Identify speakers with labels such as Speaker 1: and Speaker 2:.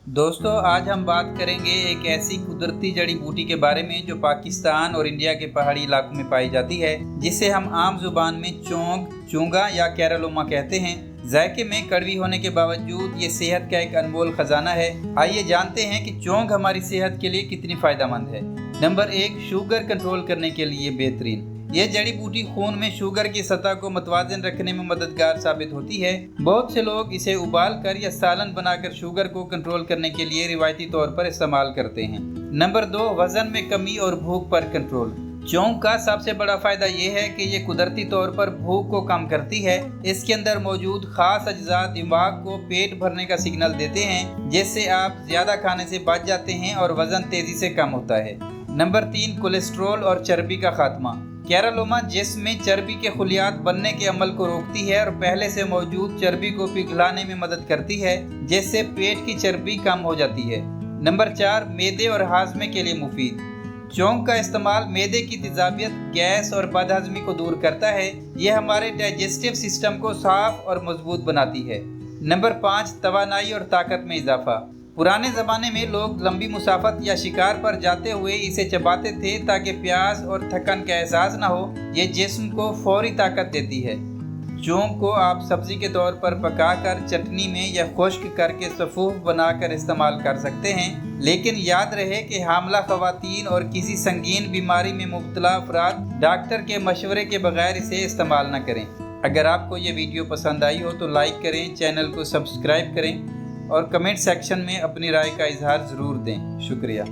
Speaker 1: दोस्तों, आज हम बात करेंगे एक ऐसी कुदरती जड़ी बूटी के बारे में जो पाकिस्तान और इंडिया के पहाड़ी इलाकों में पाई जाती है, जिसे हम आम जुबान में चोंग, चूंगा या कैरालोमा कहते हैं। जायके में कड़वी होने के बावजूद ये सेहत का एक अनमोल खजाना है। आइए जानते हैं कि चोंग हमारी सेहत के लिए कितनी फायदेमंद है। नंबर 1, शुगर कंट्रोल करने के लिए बेहतरीन। ये जड़ी बूटी खून में शुगर की सतह को मुतवाज़िन रखने में मददगार साबित होती है। बहुत से लोग इसे उबाल कर या सालन बनाकर शुगर को कंट्रोल करने के लिए रिवायती तौर पर इस्तेमाल करते हैं। नंबर 2, वजन में कमी और भूख पर कंट्रोल। चोंग का सबसे बड़ा फायदा यह है कि ये कुदरती तौर पर भूख को कम करती है। इसके अंदर मौजूद खास अज्जा दिमाग को पेट भरने का सिग्नल देते हैं, जिससे आप ज्यादा खाने से बच जाते हैं और वजन तेजी से कम होता है। नंबर 3, कोलेस्ट्रॉल और चर्बी का खात्मा। कैरालोमा जिस्म में चर्बी के खुलियात बनने के अमल को रोकती है और पहले से मौजूद चर्बी को पिघलाने में मदद करती है, जिससे पेट की चर्बी कम हो जाती है। नंबर 4, मैदे और हाजमे के लिए मुफीद। चोंग का इस्तेमाल मैदे की तेजाबियत, गैस और बदहजमी को दूर करता है। यह हमारे डाइजेस्टिव सिस्टम को साफ और मजबूत बनाती है। नंबर 5, तवानाई और ताकत में इजाफा। पुराने ज़माने में लोग लंबी मुसाफत या शिकार पर जाते हुए इसे चबाते थे ताकि प्यास और थकन का एहसास न हो। ये जिस्म को फौरी ताकत देती है। चोंग को आप सब्जी के तौर पर पकाकर, चटनी में या खुश्क करके सफ़ूफ बनाकर इस्तेमाल कर सकते हैं। लेकिन याद रहे कि हामला ख़वातीन और किसी संगीन बीमारी में मुब्तला अफराद डॉक्टर के मशवरे के बगैर इसे इस्तेमाल न करें। अगर आपको ये वीडियो पसंद आई हो तो लाइक करें, चैनल को सब्सक्राइब करें और कमेंट सेक्शन में अपनी राय का इजहार ज़रूर दें। शुक्रिया।